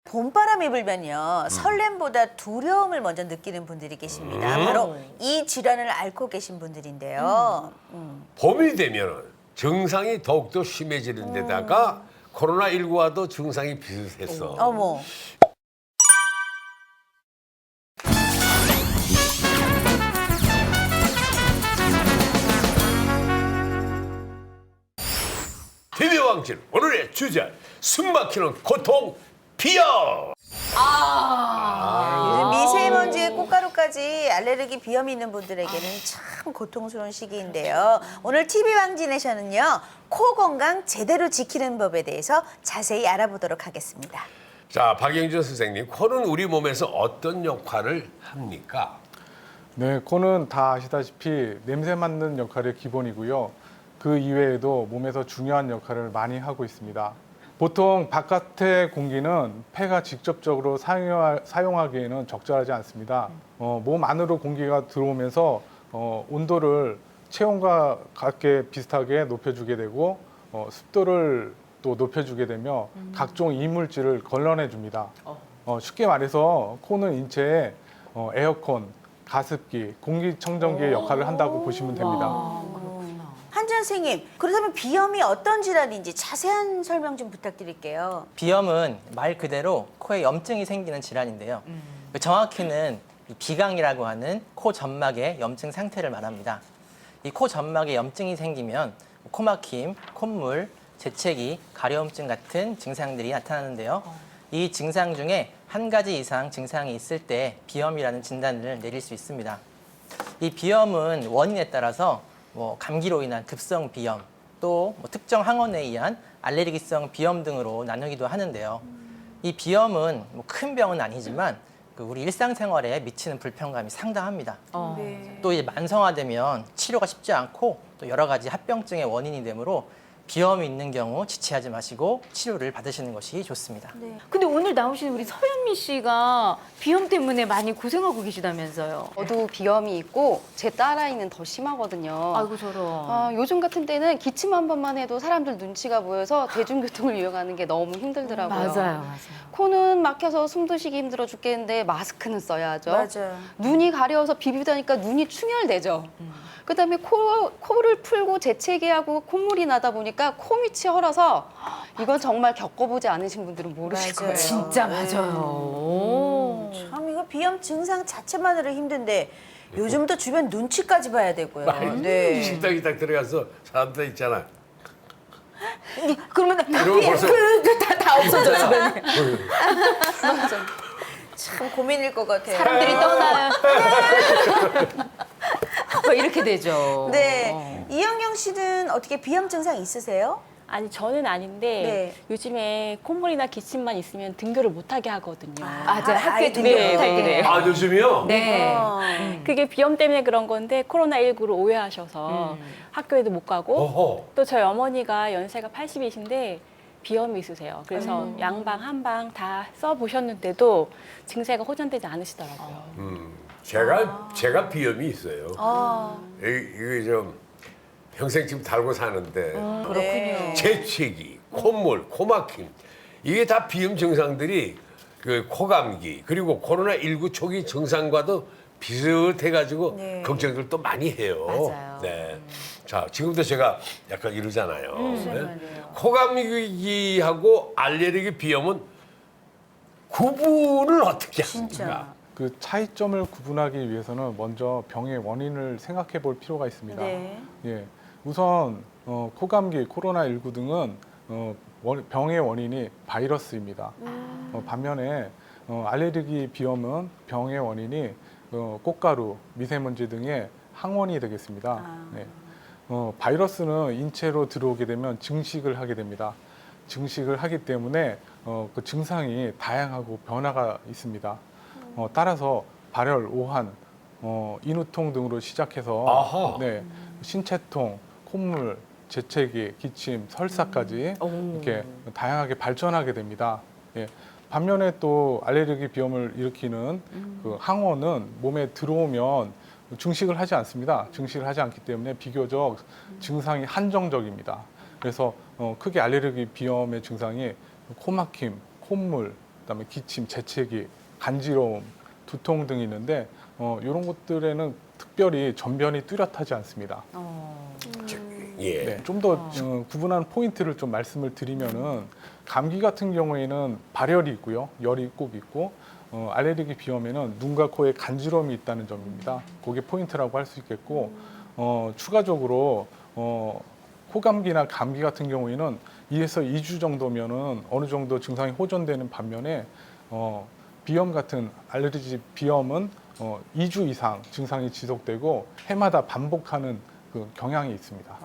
봄바람이 불면요 설렘보다 두려움을 먼저 느끼는 분들이 계십니다. 바로 이 질환을 앓고 계신 분들인데요. 봄이 되면 증상이 더욱더 심해지는 데다가 코로나19와도 증상이 비슷했어. 어머. TV 왕실 오늘의 주제 숨막히는 고통 비염. 요즘 미세먼지에 꽃가루까지 알레르기 비염이 있는 분들에게는 참 고통스러운 시기인데요. 오늘 TV 왕진에서는요 코 건강 제대로 지키는 법에 대해서 자세히 알아보도록 하겠습니다. 자, 박영준 선생님, 코는 우리 몸에서 어떤 역할을 합니까? 네, 코는 다 아시다시피 냄새 맡는 역할이 기본이고요. 그 이외에도 몸에서 중요한 역할을 많이 하고 있습니다. 보통 바깥의 공기는 폐가 직접적으로 사용하기에는 적절하지 않습니다. 몸 안으로 공기가 들어오면서 온도를 체온과 같게 비슷하게 높여주게 되고 습도를 또 높여주게 되며 각종 이물질을 걸러내 줍니다. 쉽게 말해서 코는 인체에 에어컨, 가습기, 공기청정기의 역할을 한다고 보시면 됩니다. 한지연 선생님, 그렇다면 비염이 어떤 질환인지 자세한 설명 좀 부탁드릴게요. 비염은 말 그대로 코에 염증이 생기는 질환인데요. 정확히는 이 비강이라고 하는 코 점막의 염증 상태를 말합니다. 이 코 점막에 염증이 생기면 코막힘, 콧물, 재채기, 가려움증 같은 증상들이 나타나는데요. 이 증상 중에 한 가지 이상 증상이 있을 때 비염이라는 진단을 내릴 수 있습니다. 이 비염은 원인에 따라서 감기로 인한 급성 비염, 또 특정 항원에 의한 알레르기성 비염 등으로 나누기도 하는데요. 이 비염은 큰 병은 아니지만 우리 일상생활에 미치는 불편감이 상당합니다. 또 이제 만성화되면 치료가 쉽지 않고 또 여러 가지 합병증의 원인이 되므로 비염이 있는 경우 지체하지 마시고 치료를 받으시는 것이 좋습니다. 근데 오늘 나오신 우리 서현미 씨가 비염 때문에 많이 고생하고 계시다면서요. 저도 비염이 있고 제 딸아이는 더 심하거든요. 아이고 저런. 요즘 같은 때는 기침 한 번만 해도 사람들 눈치가 보여서 대중교통을 이용하는 게 너무 힘들더라고요. 맞아요. 코는 막혀서 숨도 쉬기 힘들어 죽겠는데 마스크는 써야죠. 맞아요. 눈이 가려워서 비비다니까 눈이 충혈되죠. 그다음에 코를 풀고 재채기하고 콧물이 나다 보니까 코밑이 헐어서 이건 정말 겪어보지 않으신 분들은 모르실 맞아요. 거예요. 진짜 맞아요. 참 이거 비염 증상 자체만으로 힘든데 요즘 또 주변 눈치까지 봐야 되고요. 네. 식당에 딱 들어가서 사람들 있잖아. 그러면 이러면 벌써 다 없어져 주변에. 참 고민일 것 같아요. 사람들이 떠나요. 이렇게 되죠. 네. 이영경 씨는 어떻게 비염 증상 있으세요? 아니 저는 아닌데 네. 요즘에 콧물이나 기침만 있으면 등교를 못하게 하거든요. 맞아요. 학교에 아이 등교 네, 못하게. 네, 네. 아, 요즘이요? 네. 그게 비염 때문에 그런 건데 코로나19로 오해하셔서 학교에도 못 가고 어허. 또 저희 어머니가 연세가 80이신데 비염이 있으세요. 그래서 양방 한방 다 써보셨는데도 증세가 호전되지 않으시더라고요. 제가 비염이 있어요. 이게 좀 평생 지금 달고 사는데 그렇군요. 재채기, 콧물, 코막힘 이게 다 비염 증상들이 그 코감기 그리고 코로나19 초기 증상과도 비슷해가지고 네. 걱정들 또 많이 해요. 맞아요. 네. 자, 지금도 제가 약간 이러잖아요. 네? 코감기하고 알레르기 비염은 구분을 어떻게 합니까? 그 차이점을 구분하기 위해서는 먼저 병의 원인을 생각해 볼 필요가 있습니다. 네. 예, 우선 코감기, 코로나19 등은 병의 원인이 바이러스입니다. 반면에 알레르기 비염은 병의 원인이 꽃가루, 미세먼지 등의 항원이 되겠습니다. 네. 바이러스는 인체로 들어오게 되면 증식을 하게 됩니다. 증식을 하기 때문에 그 증상이 다양하고 변화가 있습니다. 따라서 발열, 오한, 인후통 등으로 시작해서 아하. 네, 신체통, 콧물, 재채기, 기침, 설사까지 이렇게 다양하게 발전하게 됩니다. 예. 반면에 또 알레르기 비염을 일으키는 그 항원은 몸에 들어오면 증식을 하지 않습니다. 증식을 하지 않기 때문에 비교적 증상이 한정적입니다. 그래서 크게 알레르기 비염의 증상이 코막힘, 콧물, 그다음에 기침, 재채기, 간지러움, 두통 등이 있는데 이런 것들에는 특별히 전변이 뚜렷하지 않습니다. 예. 네, 좀 더 구분하는 포인트를 좀 말씀을 드리면은 감기 같은 경우에는 발열이 있고요, 열이 꼭 있고 알레르기 비염에는 눈과 코에 간지러움이 있다는 점입니다. 그게 포인트라고 할 수 있겠고 추가적으로 코감기나 감기 같은 경우에는 2에서 2주 정도면은 어느 정도 증상이 호전되는 반면에 비염 같은 알레르기 비염은 2주 이상 증상이 지속되고 해마다 반복하는 그 경향이 있습니다.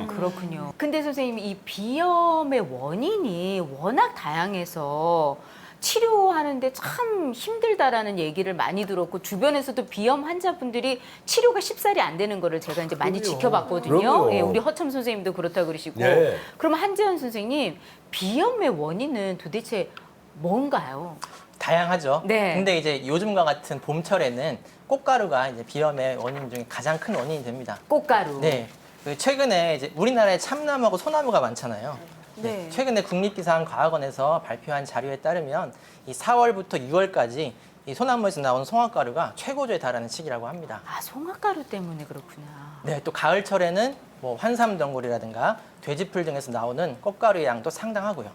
그렇군요. 근데 선생님, 이 비염의 원인이 워낙 다양해서 치료하는데 참 힘들다라는 얘기를 많이 들었고, 주변에서도 비염 환자분들이 치료가 쉽사리 안 되는 거를 제가 이제 많이 그럼요. 지켜봤거든요. 그럼요. 예, 우리 허참 선생님도 그렇다고 그러시고. 네. 그럼 한지연 선생님, 비염의 원인은 도대체 뭔가요? 다양하죠. 네. 근데 이제 요즘과 같은 봄철에는 꽃가루가 이제 비염의 원인 중에 가장 큰 원인이 됩니다. 꽃가루. 네. 그 최근에 이제 우리나라에 참나무하고 소나무가 많잖아요. 네. 최근에 국립기상과학원에서 발표한 자료에 따르면 이 4월부터 6월까지 이 소나무에서 나오는 송화가루가 최고조에 달하는 시기라고 합니다. 아, 송화가루 때문에 그렇구나. 네, 또 가을철에는 뭐 환삼덩굴이라든가 돼지풀 등에서 나오는 꽃가루의 양도 상당하고요.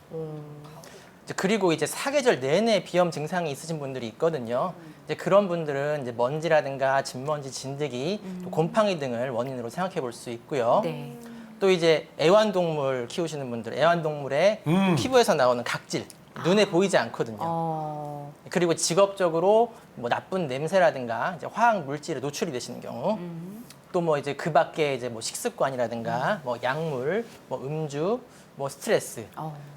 그리고 이제 사계절 내내 비염 증상이 있으신 분들이 있거든요. 이제 그런 분들은 이제 먼지라든가 진먼지, 진드기, 또 곰팡이 등을 원인으로 생각해 볼 수 있고요. 네. 또 이제 애완동물 키우시는 분들, 애완동물의 피부에서 나오는 각질, 눈에 보이지 않거든요. 그리고 직업적으로 뭐 나쁜 냄새라든가 이제 화학 물질에 노출이 되시는 경우, 또 뭐 이제 그 밖에 이제 뭐 식습관이라든가 뭐 약물, 뭐 음주, 뭐 스트레스,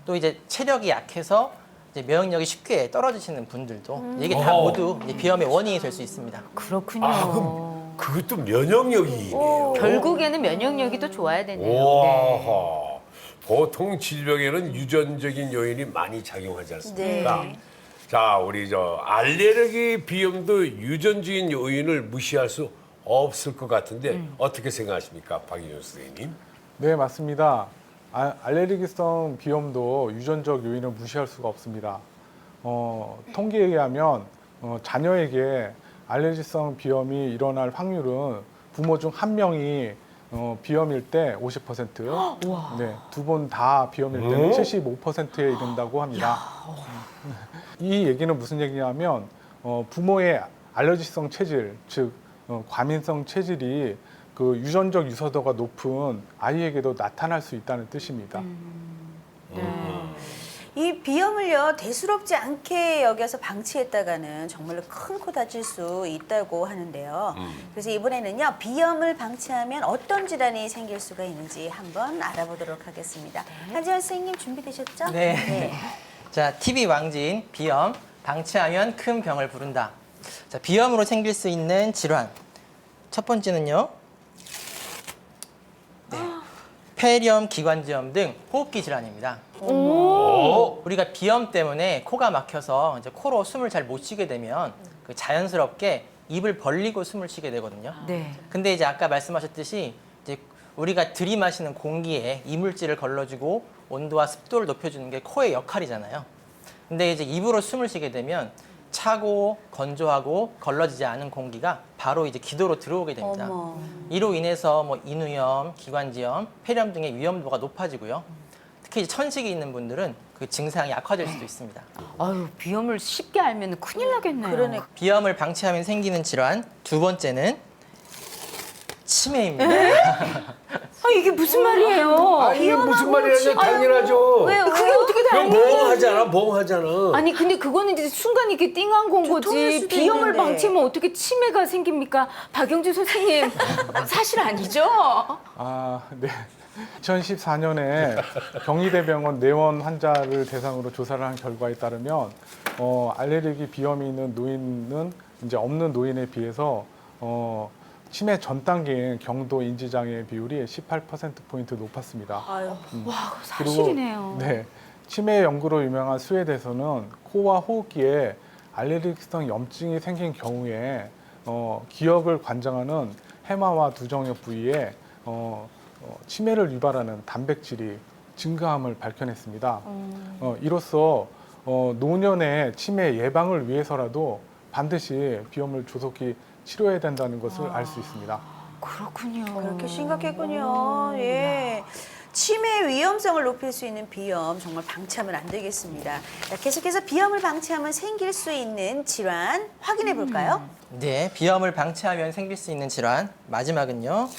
또 이제 체력이 약해서 이제 면역력이 쉽게 떨어지시는 분들도 이게 다 모두 이제 비염의 원인이 될 수 있습니다. 그렇군요. 아, 그럼 그것도 면역력이네요. 결국에는 면역력이 더 좋아야 되네요. 네. 와, 보통 질병에는 유전적인 요인이 많이 작용하지 않습니까? 네. 자, 우리 저 알레르기 비염도 유전적인 요인을 무시할 수 없을 것 같은데 어떻게 생각하십니까, 박인효 선생님? 네, 맞습니다. 알레르기성 비염도 유전적 요인을 무시할 수가 없습니다. 통계에 의하면 자녀에게 알레르기성 비염이 일어날 확률은 부모 중 한 명이 비염일 때 50%, 네, 두 분 다 비염일 때는 75%에 이른다고 합니다. 이 얘기는 무슨 얘기냐면 부모의 알레르기성 체질, 즉 과민성 체질이 그 유전적 유서도가 높은 아이에게도 나타날 수 있다는 뜻입니다. 이 비염을요, 대수롭지 않게 여겨서 방치했다가는 정말로 큰 코 다칠 수 있다고 하는데요. 그래서 이번에는요, 비염을 방치하면 어떤 질환이 생길 수가 있는지 한번 알아보도록 하겠습니다. 한지원 선생님 준비되셨죠? 네. 자, TV 왕진 비염 방치하면 큰 병을 부른다. 자, 비염으로 생길 수 있는 질환. 첫 번째는요. 네. 폐렴, 기관지염 등 호흡기 질환입니다. 우리가 비염 때문에 코가 막혀서 이제 코로 숨을 잘 못 쉬게 되면 그 자연스럽게 입을 벌리고 숨을 쉬게 되거든요. 네. 근데 이제 아까 말씀하셨듯이 이제 우리가 들이마시는 공기에 이물질을 걸러주고 온도와 습도를 높여주는 게 코의 역할이잖아요. 근데 이제 입으로 숨을 쉬게 되면 차고 건조하고 걸러지지 않은 공기가 바로 이제 기도로 들어오게 됩니다. 어머. 이로 인해서 뭐 인후염, 기관지염, 폐렴 등의 위험도가 높아지고요. 특히 이제 천식이 있는 분들은 그 증상이 악화될 수도 있습니다. 아유, 비염을 쉽게 알면 큰일 나겠네요. 그러네. 비염을 방치하면 생기는 질환 두 번째는 치매입니다. 아, 이게 무슨 말이에요? 아니, 이게 무슨 말이냐면 당연하죠. 왜요? 그게 어떻게 그냥 다행이에요? 멍하잖아, 멍하잖아. 아니, 근데 그거는 이제 순간 이렇게 띵한 건 두통일 거지. 수도 비염을 있는데. 방치하면 어떻게 치매가 생깁니까? 박영주 선생님, 사실 아니죠? 네. 2014년에 경희대병원 내원 환자를 대상으로 조사를 한 결과에 따르면 알레르기 비염이 있는 노인은 이제 없는 노인에 비해서 치매 전 단계인 경도 인지장애 비율이 18%포인트 높았습니다. 아유. 와, 사실이네요. 네. 치매 연구로 유명한 스웨덴에서는 코와 호흡기에 알레르기성 염증이 생긴 경우에 기억을 관장하는 해마와 두정엽 부위에 치매를 유발하는 단백질이 증가함을 밝혀냈습니다. 이로써 노년의 치매 예방을 위해서라도 반드시 비염을 조속히 치료해야 된다는 것을 알 수 있습니다. 그렇군요. 그렇게 심각했군요. 예. 치매 위험성을 높일 수 있는 비염 정말 방치하면 안 되겠습니다. 자, 계속해서 비염을 방치하면 생길 수 있는 질환 확인해 볼까요? 네, 비염을 방치하면 생길 수 있는 질환. 마지막은요.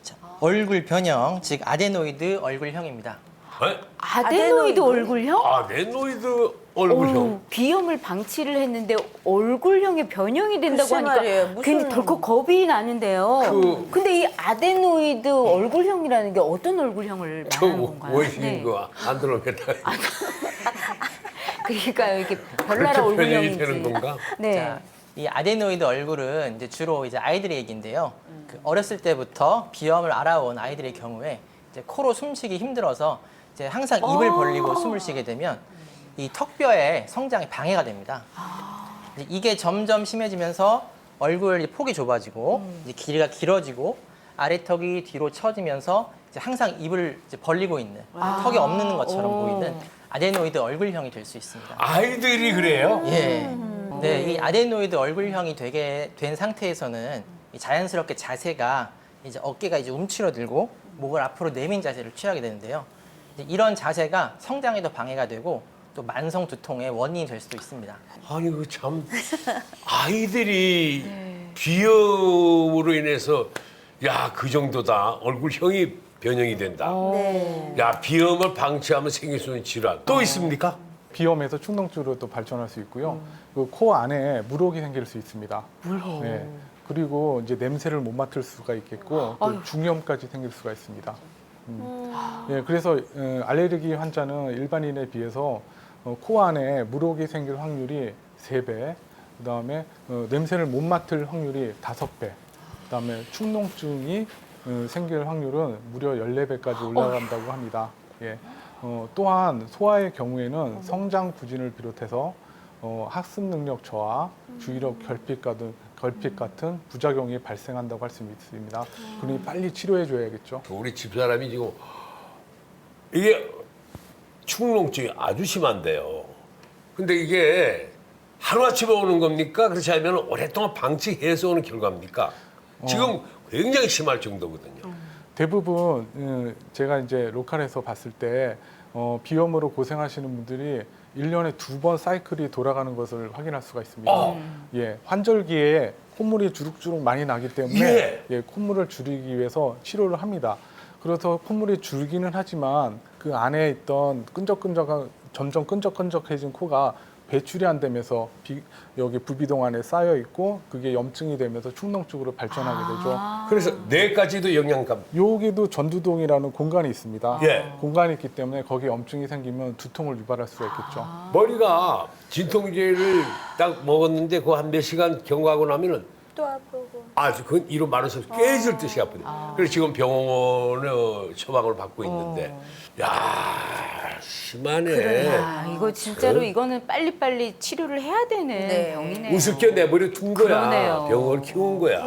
자, 얼굴 변형, 즉 아데노이드 얼굴형입니다. 에? 아데노이드 얼굴형? 아데노이드 얼굴형. 어우, 비염을 방치를 했는데 얼굴형의 변형이 된다고 글쎄 하니까 말이에요. 무슨- 괜히 덜컥 겁이 나는데요. 근데 이 아데노이드 얼굴형이라는 게 어떤 얼굴형을 저 말하는 건가요? 뭐시는 거 안드로메다. 그러니까요, 이게 별나라 그렇게 변형이 얼굴형인지. 되는 건가? 네. 자, 이 아데노이드 얼굴은 이제 주로 이제 아이들의 얘기인데요. 그 어렸을 때부터 비염을 알아온 아이들의 경우에 이제 코로 숨쉬기 힘들어서 이제 항상 입을 벌리고 숨을 쉬게 되면 이 턱뼈의 성장에 방해가 됩니다. 이제 이게 점점 심해지면서 얼굴 폭이 좁아지고 이제 길이가 길어지고 아래턱이 뒤로 처지면서 이제 항상 입을 이제 벌리고 있는 턱이 없는 것처럼 보이는 아데노이드 얼굴형이 될 수 있습니다. 아이들이 그래요? 예. 네, 이 아데노이드 얼굴형이 되게 된 상태에서는 이 자연스럽게 자세가 이제 어깨가 이제 움츠러들고 목을 앞으로 내민 자세를 취하게 되는데요. 이제 이런 자세가 성장에도 방해가 되고 또 만성 두통의 원인이 될 수도 있습니다. 아니 그 참 아이들이 비염으로 인해서 야 그 정도다 얼굴형이 변형이 된다. 네. 야 비염을 방치하면 생길 수 있는 질환 또 있습니까? 비염에서 축농증으로 또 발전할 수 있고요. 그 코 안에 물혹이 생길 수 있습니다. 물혹. 네. 그리고 이제 냄새를 못 맡을 수가 있겠고 또 중염까지 생길 수가 있습니다. 예, 그래서 알레르기 환자는 일반인에 비해서 코 안에 물혹이 생길 확률이 3배, 그다음에 냄새를 못 맡을 확률이 5배, 그다음에 축농증이 생길 확률은 무려 14배까지 올라간다고 합니다. 예. 또한 소아의 경우에는 성장 부진을 비롯해서 학습 능력 저하, 주의력 결핍 같은 부작용이 발생한다고 할 수 있습니다. 그러니 빨리 치료해 줘야겠죠. 우리 집사람이 지금 이게 축농증이 아주 심한데요. 근데 이게 하루아침에 오는 겁니까? 그렇지 않으면 오랫동안 방치해서 오는 결과입니까? 지금 굉장히 심할 정도거든요. 대부분 제가 이제 로컬에서 봤을 때 비염으로 고생하시는 분들이 1년에 2번 사이클이 돌아가는 것을 확인할 수가 있습니다. 예, 환절기에 콧물이 주룩주룩 많이 나기 때문에 예, 콧물을 줄이기 위해서 치료를 합니다. 그래서 콧물이 줄기는 하지만 그 안에 있던 점점 끈적끈적해진 코가 배출이 안 되면서 여기 부비동 안에 쌓여 있고 그게 염증이 되면서 축농증으로 발전하게 되죠. 그래서 뇌까지도 영향감. 여기도 전두동이라는 공간이 있습니다. 예. 공간이 있기 때문에 거기에 염증이 생기면 두통을 유발할 수가 있겠죠. 머리가 진통제를 딱 먹었는데 그 한 몇 시간 경과하고 나면은 또 아프고. 아주 그 이로 말해서 깨질 듯이 아프대. 그래서 지금 병원에 처방을 받고 있는데, 야 심하네. 아, 이거 진짜로 이거는 빨리빨리 치료를 해야 되는 네. 병이네요. 우습게 내버려 둔 거야. 그러네요. 병을 키운 거야.